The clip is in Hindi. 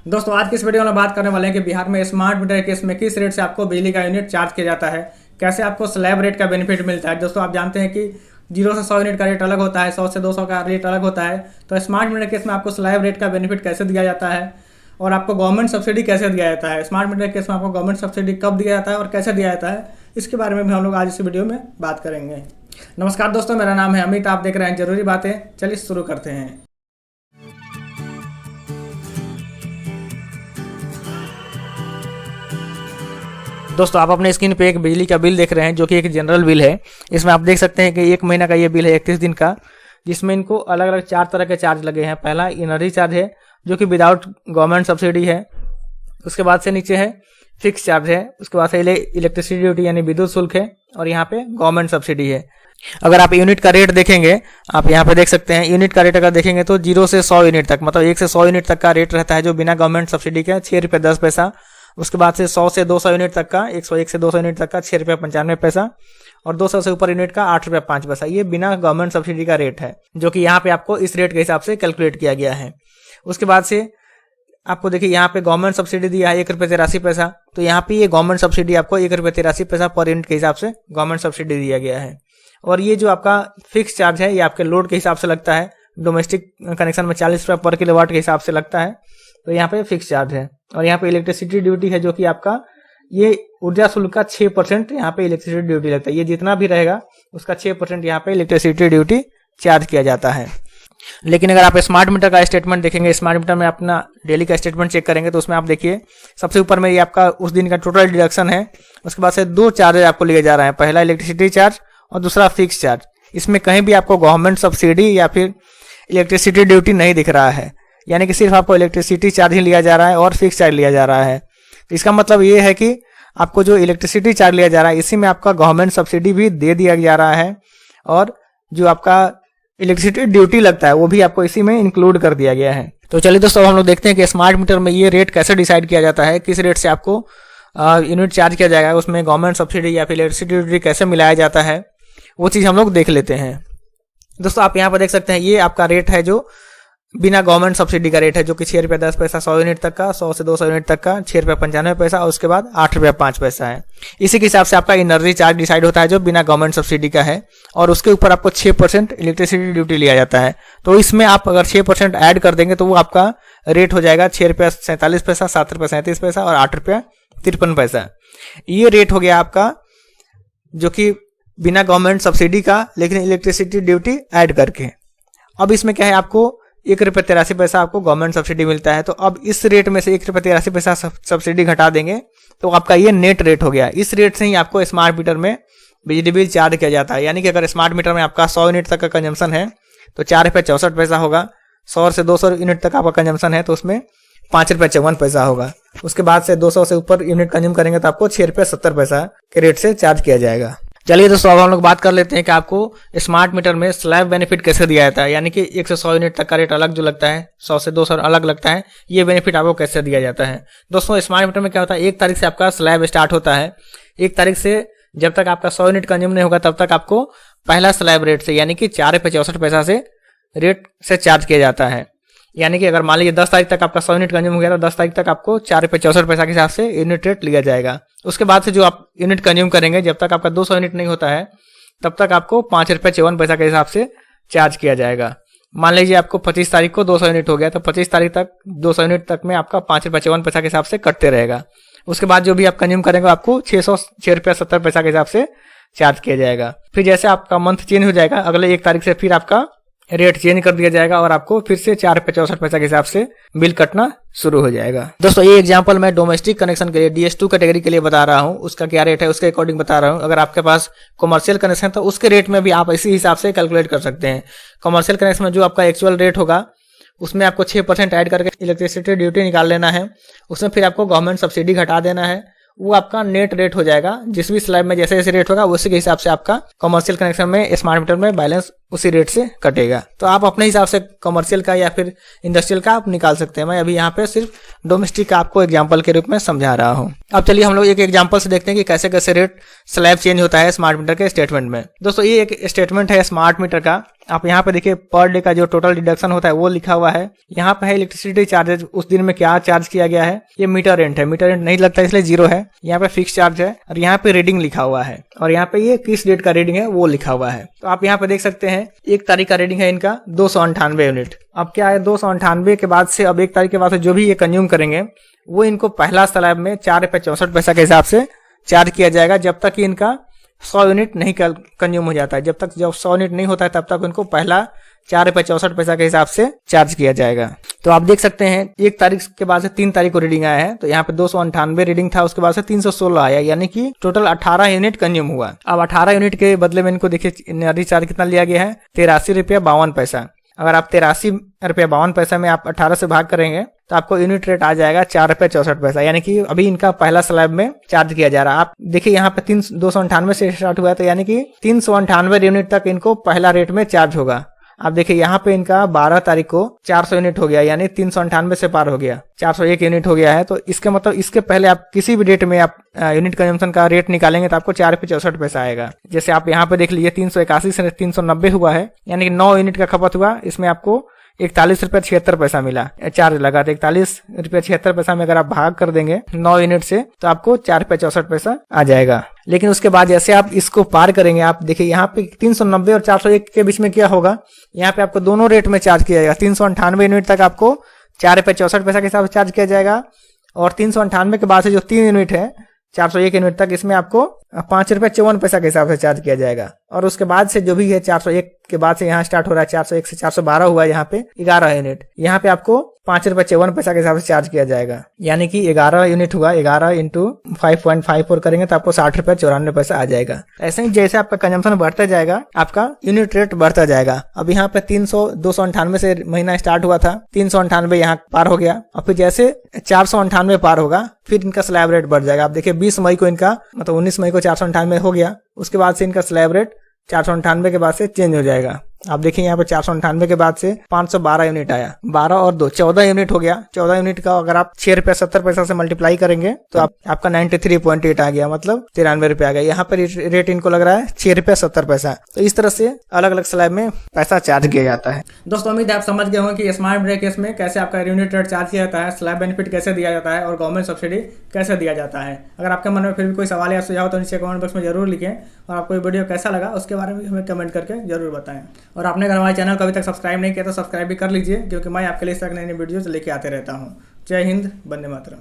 दोस्तों आज की इस वीडियो में बात करने वाले हैं कि बिहार में स्मार्ट मीटर केस में किस रेट से आपको बिजली का यूनिट चार्ज किया जाता है, कैसे आपको स्लैब रेट का बेनिफिट मिलता है। दोस्तों आप जानते हैं कि 0 से 100 यूनिट का रेट अलग होता है, 100 से 200 का रेट अलग होता है। तो स्मार्ट मीटर केस में आपको स्लैब रेट का बेनिफिट कैसे दिया जाता है और आपको गवर्नमेंट सब्सिडी कैसे दिया जाता है, स्मार्ट मीटर केस में आपको गवर्नमेंट सब्सिडी कब दिया जाता है और कैसे दिया जाता है, इसके बारे में भी हम लोग आज इस वीडियो में बात करेंगे। नमस्कार दोस्तों, मेरा नाम है अमित, आप देख रहे हैं जरूरी बातें। चलिए शुरू करते हैं। दोस्तों आप अपने स्क्रीन पे एक बिजली का बिल देख रहे हैं जो कि एक जनरल बिल है। इसमें आप देख सकते हैं कि एक महीना का ये बिल है 31 दिन का, जिसमें इनको अलग अलग 4 तरह के चार्ज लगे हैं। पहला एनर्जी चार्ज है जो कि विदाउट गवर्नमेंट सब्सिडी है। उसके बाद से नीचे है फिक्स चार्ज है। उसके बाद से इलेक्ट्रिसिटी ड्यूटी यानी विद्युत शुल्क है और यहाँ पे गवर्नमेंट सब्सिडी है। अगर आप यूनिट का रेट देखेंगे, आप यहाँ पे देख सकते हैं यूनिट का रेट अगर देखेंगे तो 0 से 100 यूनिट तक, मतलब 1 से 100 यूनिट तक का रेट रहता है जो बिना गवर्नमेंट सब्सिडी के 6 रुपये 10 पैसा। उसके बाद से 100 से 200 यूनिट तक का, 101 से 200 यूनिट तक का 6 रुपये 95 पैसा और 200 से ऊपर यूनिट का 8 रुपये 5 पैसा। ये बिना गवर्नमेंट सब्सिडी का रेट है जो कि यहाँ पे आपको इस रेट के हिसाब से कैलकुलेट किया गया है। उसके बाद से आपको देखिए यहाँ पे गवर्नमेंट सब्सिडी दिया है 1 रुपये 83 पैसा। तो यहाँ पे ये गवर्नमेंट सब्सिडी आपको 1 रुपये 83 पैसा पर यूनिट के हिसाब से गवर्नमेंट सब्सिडी दिया गया है। और ये जो आपका फिक्स चार्ज है ये आपके लोड के हिसाब से लगता है। डोमेस्टिक कनेक्शन में 40 रुपये पर किलोवाट के हिसाब से लगता है, तो यहाँ पे फिक्स चार्ज है। और यहाँ पे इलेक्ट्रिसिटी ड्यूटी है जो कि आपका ये ऊर्जा शुल्क का 6% यहाँ पे इलेक्ट्रिसिटी ड्यूटी लगता है। ये जितना भी रहेगा उसका 6% यहाँ पे इलेक्ट्रिसिटी ड्यूटी चार्ज किया जाता है। लेकिन अगर आप स्मार्ट मीटर का स्टेटमेंट देखेंगे, स्मार्ट मीटर में अपना डेली का स्टेटमेंट चेक करेंगे तो उसमें आप देखिए सबसे ऊपर में ये आपका उस दिन का टोटल डिडक्शन है। उसके बाद से 2 चार्जेज आपको लिए जा रहे हैं, पहला इलेक्ट्रिसिटी चार्ज और दूसरा फिक्स चार्ज। इसमें कहीं भी आपको गवर्नमेंट सब्सिडी या फिर इलेक्ट्रिसिटी ड्यूटी नहीं दिख रहा है, यानी कि सिर्फ आपको इलेक्ट्रिसिटी चार्ज ही लिया जा रहा है और फिक्स चार्ज लिया जा रहा है। इसका मतलब ये है कि आपको जो इलेक्ट्रिसिटी चार्ज लिया जा रहा है इसी में आपका गवर्नमेंट सब्सिडी भी दे दिया जा रहा है और जो आपका इलेक्ट्रिसिटी ड्यूटी लगता है वो भी आपको इसी में इंक्लूड कर दिया गया है। तो चलिए दोस्तों हम लोग देखते हैं कि स्मार्ट मीटर में ये रेट कैसे डिसाइड किया जाता है, किस रेट से आपको यूनिट चार्ज किया जाएगा, उसमें गवर्नमेंट सब्सिडी या फिर इलेक्ट्रिसिटी ड्यूटी कैसे मिलाया जाता है, वो चीज़ हम लोग देख लेते हैं। दोस्तों आप यहाँ पर देख सकते हैं ये आपका रेट है जो बिना गवर्नमेंट सब्सिडी का रेट है जो कि 6 रुपये 10 पैसा 100 यूनिट तक का, 100 से 200 यूनिट तक का 6 रुपये 95 पैसा और उसके बाद 8 रुपये 5 पैसा है। इसी के हिसाब से आपका एनर्जी चार्ज डिसाइड होता है जो बिना गवर्नमेंट सब्सिडी का है और उसके ऊपर आपको 6% इलेक्ट्रिसिटी ड्यूटी लिया जाता है। तो इसमें आप अगर 6% ऐड कर देंगे तो वो आपका रेट हो जाएगा 6 रुपये 47 पैसा, 7 रुपये 37 पैसा और 8 रुपये 53 पैसा। ये रेट हो गया आपका जो कि बिना गवर्नमेंट सब्सिडी का, लेकिन इलेक्ट्रिसिटी ड्यूटी ऐड करके। अब इसमें क्या है, आपको 1 रुपये 83 पैसा आपको गवर्नमेंट सब्सिडी मिलता है। तो अब इस रेट में से 1 रुपये 83 पैसा सब्सिडी घटा देंगे तो आपका ये नेट रेट हो गया। इस रेट से ही आपको स्मार्ट मीटर में बिजली बिल चार्ज किया जाता है। यानी कि अगर स्मार्ट मीटर में आपका 100 यूनिट तक का कंजम्पशन है तो 4 रुपये 64 पैसा होगा। 100 से 200 यूनिट तक आपका कंजम्पशन है तो उसमें 5 रुपये 54 पैसा होगा। उसके बाद से 200 से ऊपर यूनिट कंज्यूम करेंगे तो आपको 6 रुपये 70 पैसा के रेट से चार्ज किया जाएगा। चलिए दोस्तों अब हम लोग बात कर लेते हैं कि आपको स्मार्ट मीटर में स्लैब बेनिफिट कैसे दिया जाता है, यानी कि 1 से 100 यूनिट तक का रेट अलग जो लगता है, 100 से 200 अलग लगता है, ये बेनिफिट आपको कैसे दिया जाता है। दोस्तों स्मार्ट मीटर में क्या होता है, 1 तारीख से आपका स्लैब स्टार्ट होता है। 1 तारीख से जब तक आपका 100 यूनिट कंज्यूम नहीं होगा तब तक आपको पहला स्लैब रेट से यानी कि 4 रुपये 64 पैसा से रेट से चार्ज किया जाता है। यानी कि अगर मान लीजिए 10 तारीख तक आपका 100 यूनिट कंज्यूम हो गया तो 10 तारीख तक आपको 4 रुपये 64 पैसा के हिसाब से यूनिट रेट लिया जाएगा। उसके बाद से जो आप यूनिट कंज्यूम करेंगे जब तक आपका 200 यूनिट नहीं होता है तब तक आपको 5 रुपये 54 पैसा के हिसाब से चार्ज किया जाएगा। मान लीजिए आपको 25 तारीख को 200 यूनिट हो गया तो 25 तारीख तक 200 यूनिट तक में आपका 5 रुपये 54 पैसा के हिसाब से कटते रहेगा। उसके बाद जो भी आप कंज्यूम करेंगे आपको 606 रुपये 70 पैसा के हिसाब से चार्ज किया जाएगा। फिर जैसे आपका मंथ चेंज हो जाएगा अगले 1 तारीख से फिर आपका रेट चेंज कर दिया जाएगा और आपको फिर से 4 रुपये 64 पैसा के हिसाब से बिल कटना शुरू हो जाएगा। दोस्तों ये एग्जांपल मैं डोमेस्टिक कनेक्शन के लिए DS2 कैटेगरी के लिए बता रहा हूँ, उसका क्या रेट है उसके अकॉर्डिंग बता रहा हूँ। अगर आपके पास कमर्शियल कनेक्शन है तो उसके रेट में भी आप इसी हिसाब से कैलकुलेट कर सकते हैं। कमर्शियल कनेक्शन में जो आपका एक्चुअल रेट होगा उसमें आपको 6% ऐड करके इलेक्ट्रिसिटी ड्यूटी निकाल लेना है, उसमें फिर आपको गवर्नमेंट सब्सिडी घटा देना है, वो आपका नेट रेट हो जाएगा। जिस भी स्लैब में जैसे जैसे रेट होगा उसी के हिसाब से आपका कमर्शियल कनेक्शन में स्मार्ट मीटर में बैलेंस उसी रेट से कटेगा। तो आप अपने हिसाब से कमर्शियल का या फिर इंडस्ट्रियल का आप निकाल सकते हैं। मैं अभी यहाँ पे सिर्फ डोमेस्टिक का आपको एग्जांपल के रूप में समझा रहा हूँ। अब चलिए हम लोग एक एग्जांपल से देखते हैं कि कैसे कैसे रेट स्लैब चेंज होता है स्मार्ट मीटर के स्टेटमेंट में। दोस्तों ये एक स्टेटमेंट है स्मार्ट मीटर का। आप यहाँ पे देखिए पर डे का जो टोटल डिडक्शन होता है वो लिखा हुआ है। यहाँ पे है इलेक्ट्रिसिटी चार्जेज, उस दिन में क्या चार्ज किया गया है। ये मीटर रेंट है, मीटर रेंट नहीं लगता इसलिए 0 है। यहाँ पे फिक्स चार्ज है और यहाँ पे रीडिंग लिखा हुआ है और यहाँ पे ये किस डेट का रीडिंग है वो लिखा हुआ है। तो आप यहाँ पे देख सकते हैं 1 तारीख का रीडिंग है इनका 298 यूनिट। अब क्या है 298 के बाद से अब 1 तारीख के बाद से जो भी ये कंज्यूम करेंगे वो इनको पहला स्लैब में 4 रुपये 64 पैसा के हिसाब से चार्ज किया जाएगा, जब तक कि इनका 100 यूनिट नहीं कंज्यूम हो जाता है। जब 100 यूनिट नहीं होता है तब तक उनको पहला 4 रुपये 64 पैसा के हिसाब से चार्ज किया जाएगा। तो आप देख सकते हैं 1 तारीख के बाद से 3 तारीख को रीडिंग आया है, तो यहाँ पे 298 रीडिंग था, उसके बाद से 316 आया, यानी कि टोटल 18 यूनिट कंज्यूम हुआ। अब 18 यूनिट के बदले में इनको देखिए एनर्जी चार्ज कितना लिया गया है 83 रुपया 52 पैसा। अगर आप 83 रुपया 52 पैसा में आप 18 से भाग करेंगे तो आपको यूनिट रेट आ जाएगा 4 रुपये 64 पैसा, यानी कि अभी इनका पहला स्लैब में चार्ज किया जा रहा है। आप देखिए यहाँ पे 298 से स्टार्ट हुआ है, तो यानी कि 398 यूनिट तक इनको पहला रेट में चार्ज होगा। आप देखिए यहाँ पे इनका 12 तारीख को 400 यूनिट हो गया, यानी 398 से पार हो गया, 401 यूनिट हो गया है। तो इसके मतलब इसके पहले आप किसी भी डेट में आप यूनिट कंजम्पशन का रेट निकालेंगे तो आपको 4 रुपये 64 पैसा आएगा। जैसे आप यहाँ पे देख लीजिए 381 से 390 हुआ है, यानी कि 9 यूनिट का खपत हुआ, इसमें आपको 41 रुपये 76 पैसा मिला, चार्ज लगा। तो 41 रुपये 76 पैसा में अगर आप भाग कर देंगे 9 यूनिट से तो आपको 4 रुपये 64 पैसा आ जाएगा। लेकिन उसके बाद जैसे आप इसको पार करेंगे, आप देखिए यहाँ पे 390 और 401 के बीच में क्या होगा, यहाँ पे आपको दोनों रेट में चार्ज किया जाएगा। 398 यूनिट तक आपको 4 रुपये 64 पैसा के हिसाब से चार्ज किया जाएगा और 398 के बाद से जो 3 यूनिट है 401 यूनिट तक, इसमें आपको 5 रुपये 54 पैसा के हिसाब से चार्ज किया जाएगा। और उसके बाद से जो भी है 401 के बाद से यहाँ स्टार्ट हो रहा है 401 से 412 हुआ है, यहाँ पे 11 यूनिट, यहाँ पे आपको 5 रुपये 54 पैसा के हिसाब से चार्ज किया जाएगा, यानी कि 11 यूनिट हुआ। 11 इंटू 5.54 करेंगे तो आपको 60 रुपये 94 पैसा आ जाएगा। ऐसे ही जैसे आपका कंजम्पशन बढ़ता जाएगा आपका यूनिट रेट बढ़ता जाएगा। अब यहाँ पे 298 से महीना स्टार्ट हुआ था, 398 यहाँ पार हो गया, और फिर जैसे 498 पार होगा फिर इनका स्लैब रेट बढ़ जाएगा। आप देखिए 20 मई को इनका मतलब 19 मई को 498 हो गया, उसके बाद से इनका स्लैब रेट 498 के बाद से चेंज हो जाएगा। आप देखिए यहाँ पे 498 के बाद से 512 यूनिट आया, 12 और 2 14 यूनिट हो गया। 14 यूनिट का अगर आप 6 रुपये 70 पैसा से मल्टीप्लाई करेंगे तो आपका 93.8 आ गया, मतलब 93 रुपये आ गया। यहाँ पे रेट इनको लग रहा है 6 रुपये 70 पैसा। तो इस तरह से अलग अलग स्लैब में पैसा चार्ज किया जाता है। दोस्तों उम्मीद है आप समझ गए होंगे कि स्मार्ट मीटर केस में कैसे आपका यूनिट रेट चार्ज किया जाता है, स्लैब बेनिफिट कैसे दिया जाता है और गवर्नमेंट सब्सिडी कैसे दिया जाता है। अगर आपके मन में फिर भी कोई सवाल या सुझाव तो नीचे कमेंट बॉक्स में जरूर लिखें और आपको ये वीडियो कैसा लगा उसके बारे में हमें कमेंट करके जरूर बताएं। और आपने अगर हमारे चैनल को अभी तक सब्सक्राइब नहीं किया तो सब्सक्राइब भी कर लीजिए, क्योंकि मैं आपके लिए इस तरह नई वीडियोज लेके आते रहता हूँ। जय हिंद, वंदे मातरम।